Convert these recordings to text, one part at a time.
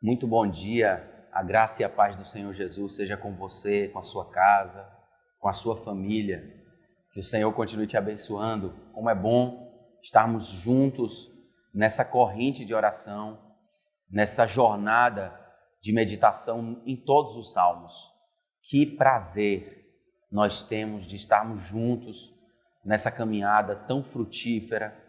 Muito bom dia, a graça e a paz do Senhor Jesus seja com você, com a sua casa, com a sua família. Que o Senhor continue te abençoando. Como é bom estarmos juntos nessa corrente de oração, nessa jornada de meditação em todos os salmos. Que prazer nós temos de estarmos juntos nessa caminhada tão frutífera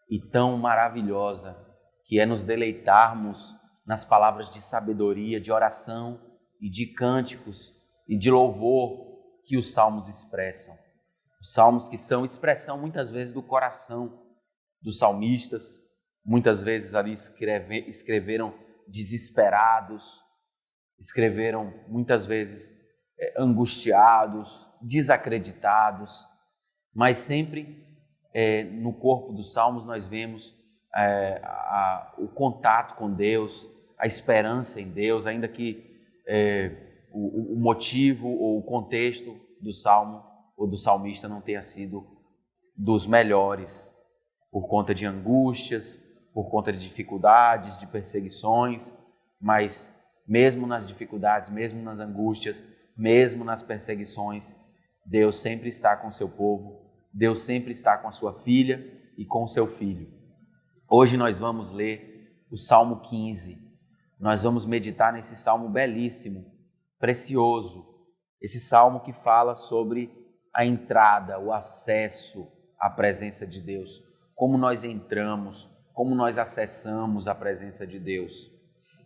e tão maravilhosa, que é nos deleitarmos nas palavras de sabedoria, de oração e de cânticos e de louvor que os salmos expressam. Os salmos que são expressão muitas vezes do coração dos salmistas, muitas vezes ali escreveram desesperados, escreveram muitas vezes angustiados, desacreditados, mas sempre no corpo dos salmos nós vemos o contato com Deus, a esperança em Deus, ainda que o motivo ou o contexto do salmo ou do salmista não tenha sido dos melhores, por conta de angústias, por conta de dificuldades, de perseguições, mas mesmo nas dificuldades, mesmo nas angústias, mesmo nas perseguições, Deus sempre está com o seu povo, Deus sempre está com a sua filha e com o seu filho. Hoje nós vamos ler o Salmo 15, nós vamos meditar nesse salmo belíssimo, precioso, esse salmo que fala sobre a entrada, o acesso à presença de Deus, como nós entramos, como nós acessamos a presença de Deus.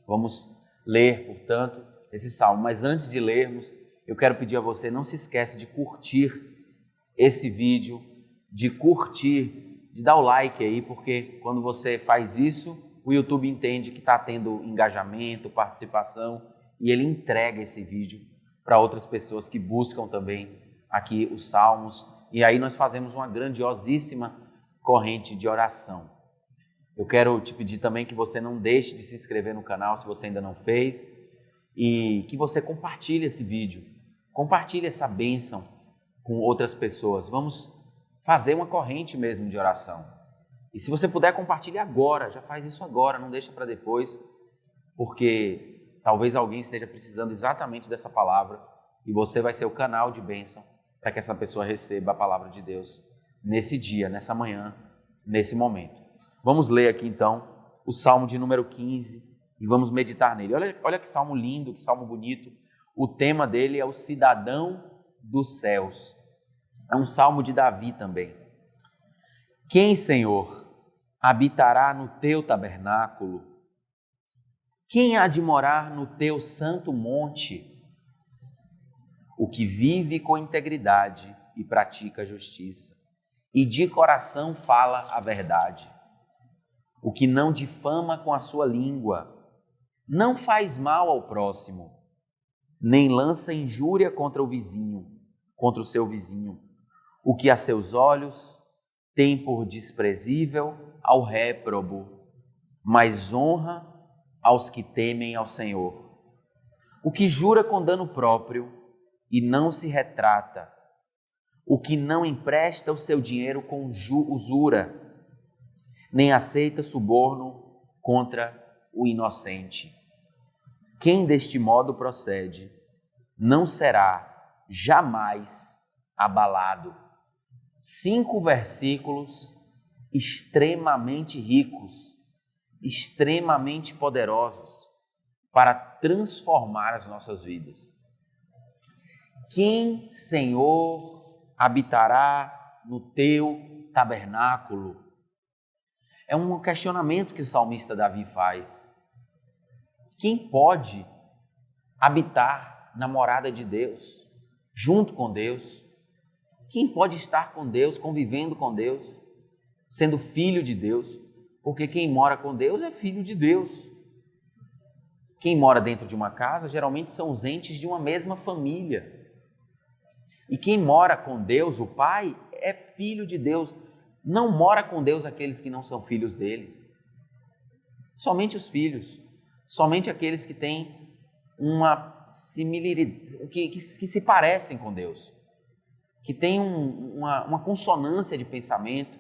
Vamos ler, portanto, esse salmo, mas antes de lermos, eu quero pedir a você, não se esqueça de curtir esse vídeo, de dar o like aí, porque quando você faz isso, o YouTube entende que está tendo engajamento, participação, e ele entrega esse vídeo para outras pessoas que buscam também aqui os salmos, e aí nós fazemos uma grandiosíssima corrente de oração. Eu quero te pedir também que você não deixe de se inscrever no canal se você ainda não fez, e que você compartilhe esse vídeo, compartilhe essa bênção com outras pessoas. Vamos fazer uma corrente mesmo de oração. E se você puder, compartilhe agora, já faz isso agora, não deixa para depois, porque talvez alguém esteja precisando exatamente dessa palavra e você vai ser o canal de bênção para que essa pessoa receba a palavra de Deus nesse dia, nessa manhã, nesse momento. Vamos ler aqui então o Salmo de número 15 e vamos meditar nele. Olha que salmo lindo, que salmo bonito. O tema dele é o cidadão dos céus. É um salmo de Davi também. Quem, Senhor, habitará no teu tabernáculo? Quem há de morar no teu santo monte? O que vive com integridade e pratica a justiça, e de coração fala a verdade. O que não difama com a sua língua, não faz mal ao próximo, nem lança injúria contra o seu vizinho. O que a seus olhos tem por desprezível ao réprobo, mas honra aos que temem ao Senhor. O que jura com dano próprio e não se retrata, o que não empresta o seu dinheiro com usura, nem aceita suborno contra o inocente. Quem deste modo procede não será jamais abalado. 5 versículos extremamente ricos, extremamente poderosos para transformar as nossas vidas. Quem, Senhor, habitará no teu tabernáculo? É um questionamento que o salmista Davi faz. Quem pode habitar na morada de Deus, junto com Deus? Quem pode estar com Deus, convivendo com Deus, sendo filho de Deus? Porque quem mora com Deus é filho de Deus. Quem mora dentro de uma casa, geralmente são os entes de uma mesma família. E quem mora com Deus, o Pai, é filho de Deus. Não mora com Deus aqueles que não são filhos dele. Somente os filhos. Somente aqueles que têm uma similaridade, que se parecem com Deus. Que têm uma consonância de pensamento,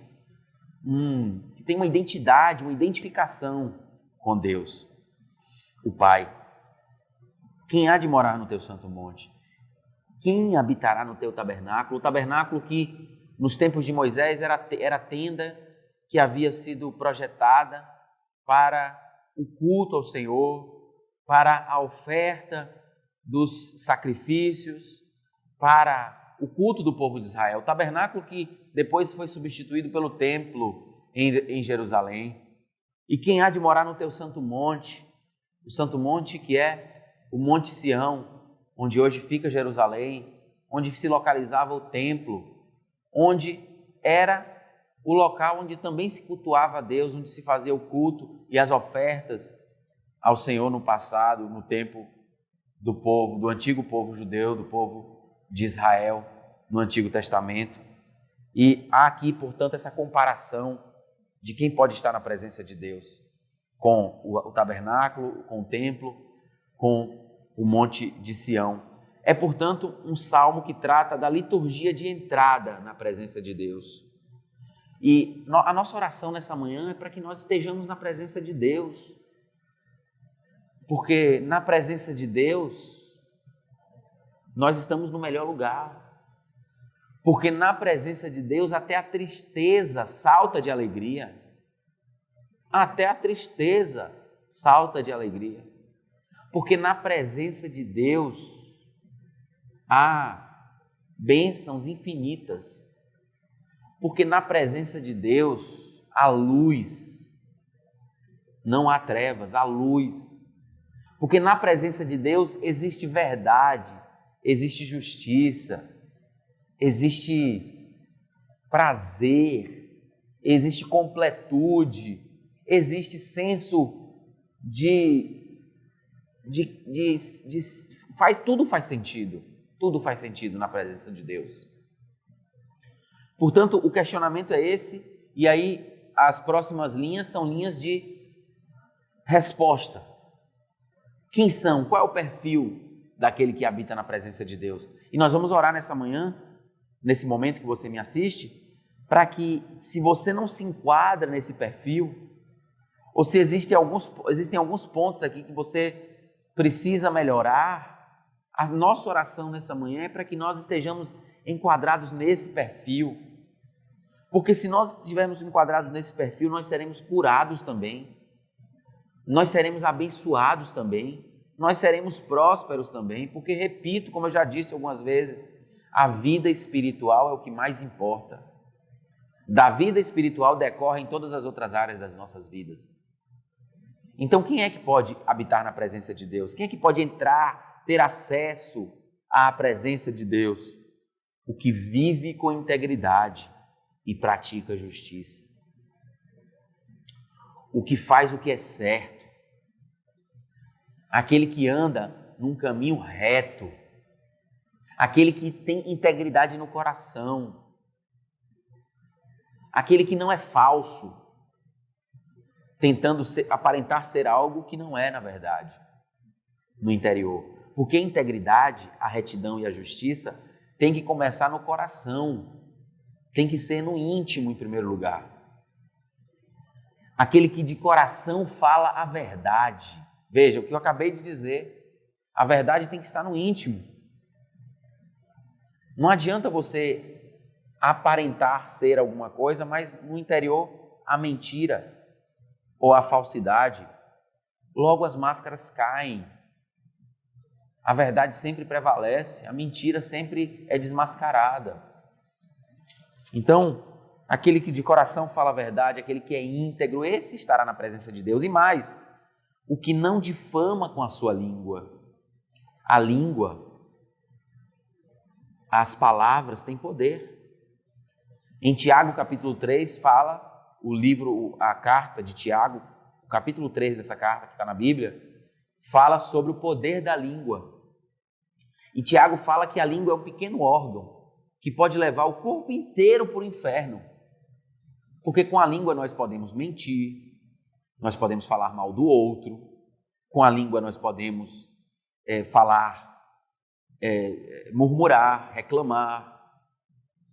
que têm uma identidade, uma identificação com Deus. o Pai. Quem há de morar no teu santo monte? Quem habitará no teu tabernáculo? O tabernáculo que nos tempos de Moisés era a tenda que havia sido projetada para o culto ao Senhor, para a oferta dos sacrifícios, para o culto do povo de Israel. O tabernáculo que depois foi substituído pelo templo em Jerusalém. E quem há de morar no teu santo monte? O santo monte que é o Monte Sião, onde hoje fica Jerusalém, onde se localizava o templo, onde era o local onde também se cultuava a Deus, onde se fazia o culto e as ofertas ao Senhor no passado, no tempo do povo, do antigo povo judeu, do povo de Israel, no Antigo Testamento. E há aqui, portanto, essa comparação de quem pode estar na presença de Deus com o tabernáculo, com o templo, com o Monte de Sião. É, portanto, um salmo que trata da liturgia de entrada na presença de Deus. E a nossa oração nessa manhã é para que nós estejamos na presença de Deus. Porque na presença de Deus, nós estamos no melhor lugar. Porque na presença de Deus, até a tristeza salta de alegria. Até a tristeza salta de alegria. Porque na presença de Deus há bênçãos infinitas. Porque na presença de Deus há luz, não há trevas, há luz. Porque na presença de Deus existe verdade, existe justiça, existe prazer, existe completude, existe senso tudo faz sentido na presença de Deus. Portanto, o questionamento é esse, e aí as próximas linhas são linhas de resposta. Quem são? Qual é o perfil daquele que habita na presença de Deus? E nós vamos orar nessa manhã, nesse momento que você me assiste, para que, se você não se enquadra nesse perfil, ou se existem alguns pontos aqui que você precisa melhorar, a nossa oração nessa manhã é para que nós estejamos enquadrados nesse perfil. Porque se nós estivermos enquadrados nesse perfil, nós seremos curados também. Nós seremos abençoados também. Nós seremos prósperos também. Porque, repito, como eu já disse algumas vezes, a vida espiritual é o que mais importa. Da vida espiritual decorrem todas as outras áreas das nossas vidas. Então, quem é que pode habitar na presença de Deus? Quem é que pode entrar, ter acesso à presença de Deus? O que vive com integridade e pratica justiça. O que faz o que é certo. Aquele que anda num caminho reto. Aquele que tem integridade no coração. Aquele que não é falso, tentando aparentar ser algo que não é, na verdade, no interior. Porque a integridade, a retidão e a justiça tem que começar no coração, tem que ser no íntimo em primeiro lugar. Aquele que de coração fala a verdade. Veja, o que eu acabei de dizer, a verdade tem que estar no íntimo. Não adianta você aparentar ser alguma coisa, mas no interior a mentira ou a falsidade, logo as máscaras caem. A verdade sempre prevalece, a mentira sempre é desmascarada. Então, aquele que de coração fala a verdade, aquele que é íntegro, esse estará na presença de Deus. E mais, o que não difama com a sua língua. A língua, as palavras têm poder. Em Tiago, capítulo 3, fala, a carta de Tiago, o capítulo 3 dessa carta que está na Bíblia, fala sobre o poder da língua. E Tiago fala que a língua é um pequeno órgão que pode levar o corpo inteiro para o inferno. Porque com a língua nós podemos mentir, nós podemos falar mal do outro, com a língua nós podemos murmurar, reclamar,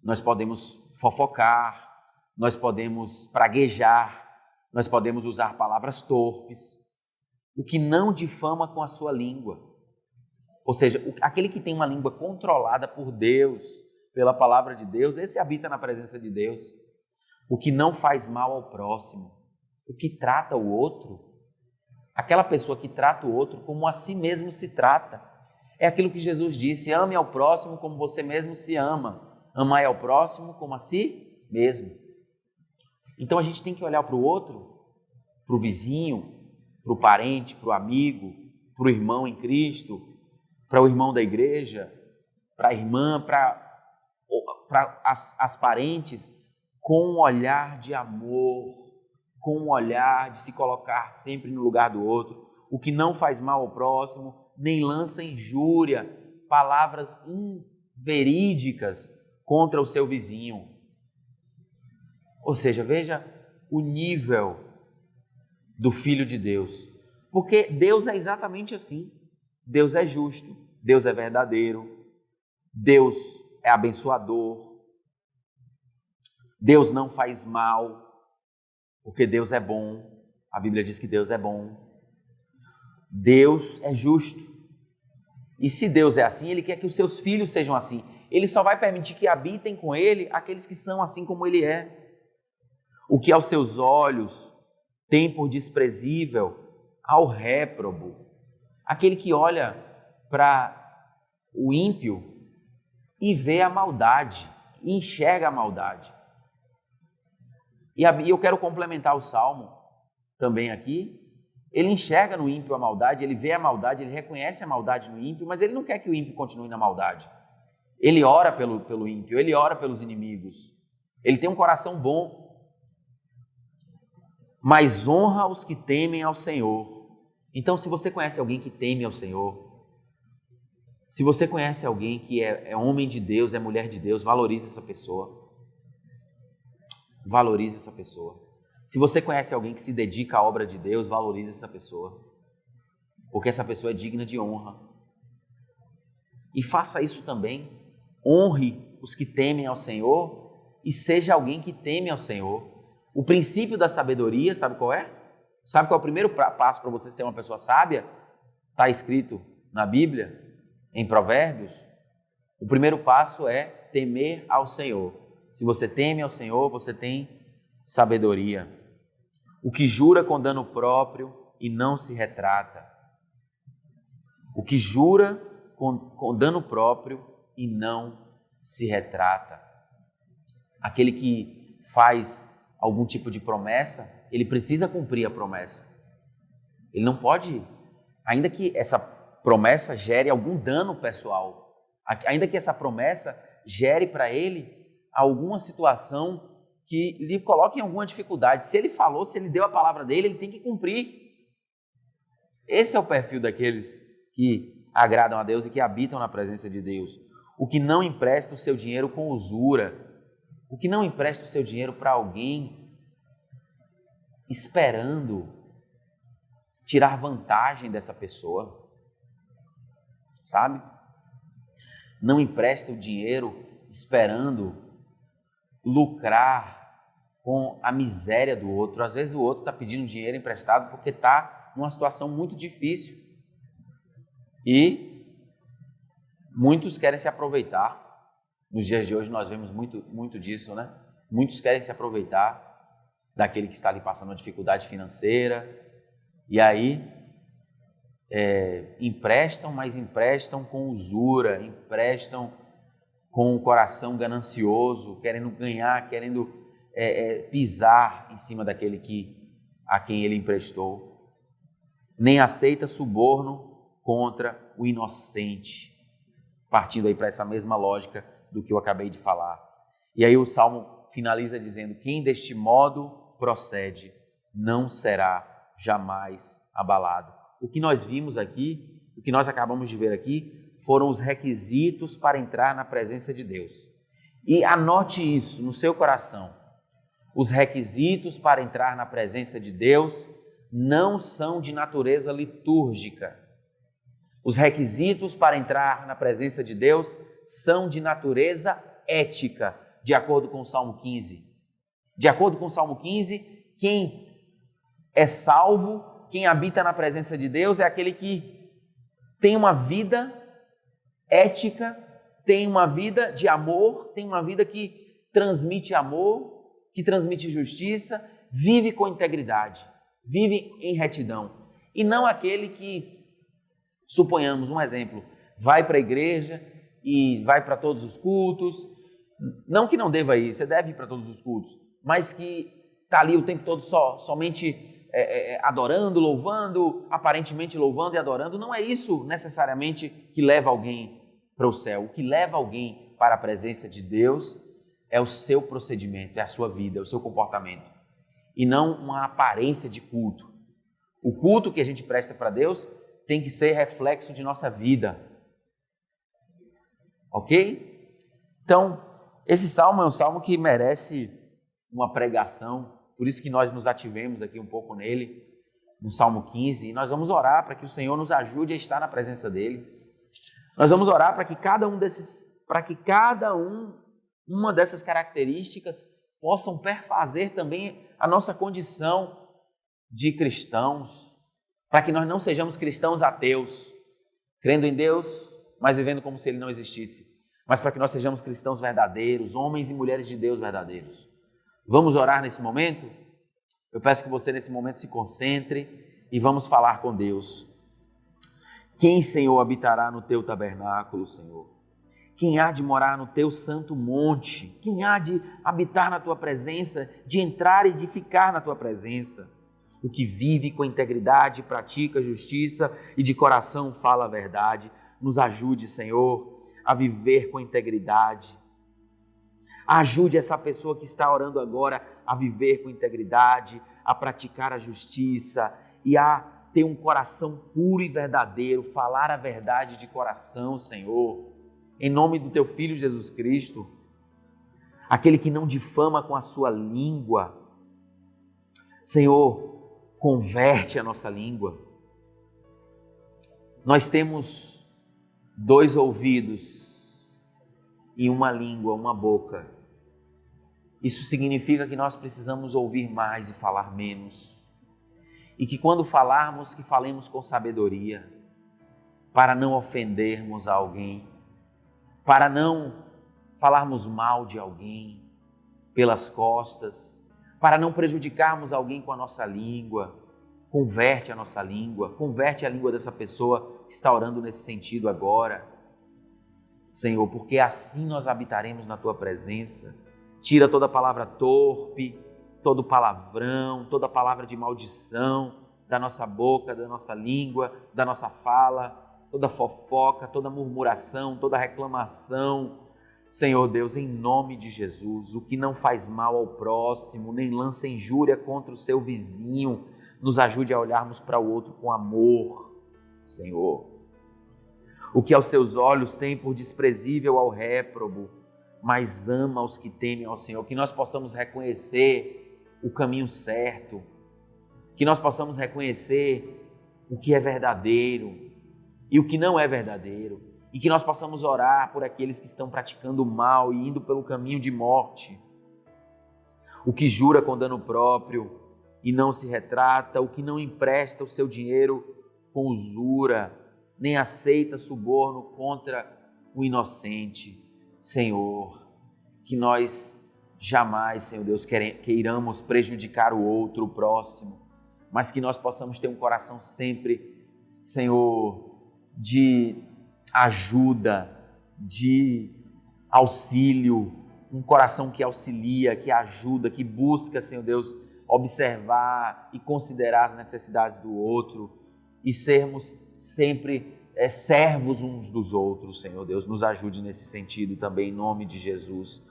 nós podemos fofocar, nós podemos praguejar, nós podemos usar palavras torpes. o que não difama com a sua língua. Ou seja, aquele que tem uma língua controlada por Deus, pela palavra de Deus, esse habita na presença de Deus. O que não faz mal ao próximo, o que trata o outro, aquela pessoa que trata o outro como a si mesmo se trata. É aquilo que Jesus disse: ame ao próximo como você mesmo se ama. Amai ao próximo como a si mesmo. Então a gente tem que olhar para o outro, para o vizinho, para o parente, para o amigo, para o irmão em Cristo, para o irmão da igreja, para a irmã, para as parentes, com um olhar de amor, com um olhar de se colocar sempre no lugar do outro, o que não faz mal ao próximo, nem lança injúria, palavras inverídicas contra o seu vizinho. Ou seja, veja o nível do Filho de Deus, porque Deus é exatamente assim. Deus é justo, Deus é verdadeiro, Deus é abençoador, Deus não faz mal, porque Deus é bom. A Bíblia diz que Deus é bom. Deus é justo. E se Deus é assim, Ele quer que os seus filhos sejam assim. Ele só vai permitir que habitem com Ele aqueles que são assim como Ele é. O que aos seus olhos tem por desprezível, ao réprobo, aquele que olha para o ímpio e vê a maldade, e enxerga a maldade. E eu quero complementar o Salmo também aqui. Ele enxerga no ímpio a maldade, ele vê a maldade, ele reconhece a maldade no ímpio, mas ele não quer que o ímpio continue na maldade. Ele ora pelo ímpio, ele ora pelos inimigos. Ele tem um coração bom, mas honra os que temem ao Senhor. Então, se você conhece alguém que teme ao Senhor, se você conhece alguém que é homem de Deus, é mulher de Deus, valorize essa pessoa. Valorize essa pessoa. Se você conhece alguém que se dedica à obra de Deus, valorize essa pessoa. Porque essa pessoa é digna de honra. E faça isso também. Honre os que temem ao Senhor e seja alguém que teme ao Senhor. O princípio da sabedoria, sabe qual é? Sabe qual é o primeiro passo para você ser uma pessoa sábia? Está escrito na Bíblia, em Provérbios. O primeiro passo é temer ao Senhor. Se você teme ao Senhor, você tem sabedoria. O que jura com dano próprio e não se retrata. O que jura com dano próprio e não se retrata. Aquele que faz algum tipo de promessa, ele precisa cumprir a promessa. Ele não pode, ainda que essa promessa gere algum dano pessoal, ainda que essa promessa gere para ele alguma situação que lhe coloque em alguma dificuldade. Se ele falou, se ele deu a palavra dele, ele tem que cumprir. Esse é o perfil daqueles que agradam a Deus e que habitam na presença de Deus. O que não empresta o seu dinheiro com usura, o que não empresta o seu dinheiro para alguém esperando tirar vantagem dessa pessoa, sabe? Não empresta o dinheiro esperando lucrar com a miséria do outro. Às vezes o outro está pedindo dinheiro emprestado porque está numa situação muito difícil e muitos querem se aproveitar. Nos dias de hoje nós vemos muito disso, né? Muitos querem se aproveitar daquele que está ali passando uma dificuldade financeira e aí emprestam, mas emprestam com usura, emprestam com o coração ganancioso, querendo ganhar, querendo pisar em cima daquele a quem ele emprestou. Nem aceita suborno contra o inocente, partindo aí para essa mesma lógica do que eu acabei de falar. E aí o Salmo finaliza dizendo: quem deste modo procede não será jamais abalado. O que nós vimos aqui, o que nós acabamos de ver aqui, foram os requisitos para entrar na presença de Deus. E anote isso no seu coração. Os requisitos para entrar na presença de Deus não são de natureza litúrgica. Os requisitos para entrar na presença de Deus são de natureza ética, de acordo com o Salmo 15. De acordo com o Salmo 15, quem é salvo, quem habita na presença de Deus é aquele que tem uma vida ética, tem uma vida de amor, tem uma vida que transmite amor, que transmite justiça, vive com integridade, vive em retidão. E não aquele que, suponhamos um exemplo, vai para a igreja e vai para todos os cultos. Não que não deva ir, você deve ir para todos os cultos, mas que está ali o tempo todo somente adorando, louvando, aparentemente louvando e adorando. Não é isso necessariamente que leva alguém para o céu. O que leva alguém para a presença de Deus é o seu procedimento, é a sua vida, é o seu comportamento, e não uma aparência de culto. O culto que a gente presta para Deus tem que ser reflexo de nossa vida. Ok? Então, esse salmo é um salmo que merece uma pregação, por isso que nós nos ativemos aqui um pouco nele, no Salmo 15, e nós vamos orar para que o Senhor nos ajude a estar na presença dele. Nós vamos orar para que uma dessas características possam perfazer também a nossa condição de cristãos, para que nós não sejamos cristãos ateus, crendo em Deus, mas vivendo como se ele não existisse, mas para que nós sejamos cristãos verdadeiros, homens e mulheres de Deus verdadeiros. Vamos orar nesse momento? Eu peço que você nesse momento se concentre e vamos falar com Deus. Quem, Senhor, habitará no teu tabernáculo, Senhor? Quem há de morar no teu santo monte? Quem há de habitar na tua presença, de entrar e de ficar na tua presença? O que vive com integridade, pratica a justiça e de coração fala a verdade. Nos ajude, Senhor, a viver com integridade. Ajude essa pessoa que está orando agora a viver com integridade, a praticar a justiça e a ter um coração puro e verdadeiro, falar a verdade de coração, Senhor. Em nome do teu Filho Jesus Cristo, aquele que não difama com a sua língua. Senhor, converte a nossa língua. Nós temos 2 ouvidos e uma língua, uma boca. Isso significa que nós precisamos ouvir mais e falar menos. E que quando falarmos, que falemos com sabedoria, para não ofendermos alguém, para não falarmos mal de alguém pelas costas, para não prejudicarmos alguém com a nossa língua. Converte a nossa língua, converte a língua dessa pessoa que está orando nesse sentido agora, Senhor, porque assim nós habitaremos na tua presença. Tira toda palavra torpe, todo palavrão, toda palavra de maldição da nossa boca, da nossa língua, da nossa fala, toda fofoca, toda murmuração, toda reclamação. Senhor Deus, em nome de Jesus, o que não faz mal ao próximo, nem lança injúria contra o seu vizinho, nos ajude a olharmos para o outro com amor, Senhor. O que aos seus olhos tem por desprezível ao réprobo, mas ama os que temem ao Senhor. Que nós possamos reconhecer o caminho certo, que nós possamos reconhecer o que é verdadeiro e o que não é verdadeiro, e que nós possamos orar por aqueles que estão praticando o mal e indo pelo caminho de morte. O que jura com dano próprio e não se retrata, o que não empresta o seu dinheiro com usura, nem aceita suborno contra o inocente. Senhor, que nós jamais, Senhor Deus, queiramos prejudicar o outro, o próximo, mas que nós possamos ter um coração sempre, Senhor, de ajuda, de auxílio, um coração que auxilia, que ajuda, que busca, Senhor Deus, observar e considerar as necessidades do outro e sermos sempre servos uns dos outros, Senhor Deus. Nos ajude nesse sentido também, em nome de Jesus,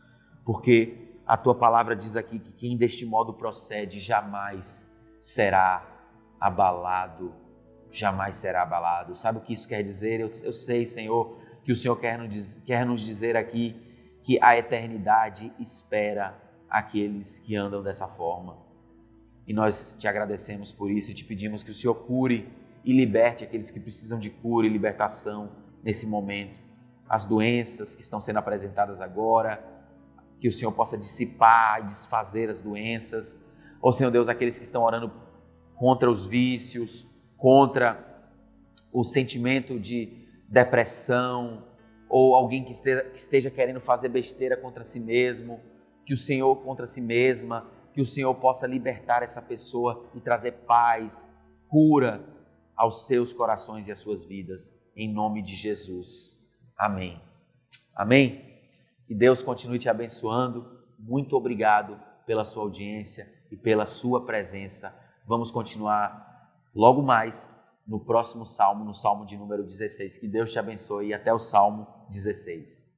porque a Tua palavra diz aqui que quem deste modo procede jamais será abalado, jamais será abalado. Sabe o que isso quer dizer? Eu sei, Senhor, que o Senhor quer nos dizer aqui que a eternidade espera aqueles que andam dessa forma. E nós te agradecemos por isso e te pedimos que o Senhor cure e liberte aqueles que precisam de cura e libertação nesse momento. As doenças que estão sendo apresentadas agora, que o Senhor possa dissipar e desfazer as doenças. Ó Senhor Deus, aqueles que estão orando contra os vícios, contra o sentimento de depressão, ou alguém que esteja querendo fazer besteira contra si mesmo, que o Senhor contra si mesma, que o Senhor possa libertar essa pessoa e trazer paz, cura aos seus corações e às suas vidas, em nome de Jesus. Amém. Amém? Que Deus continue te abençoando. Muito obrigado pela sua audiência e pela sua presença. Vamos continuar logo mais no próximo salmo, no salmo de número 16. Que Deus te abençoe e até o salmo 16.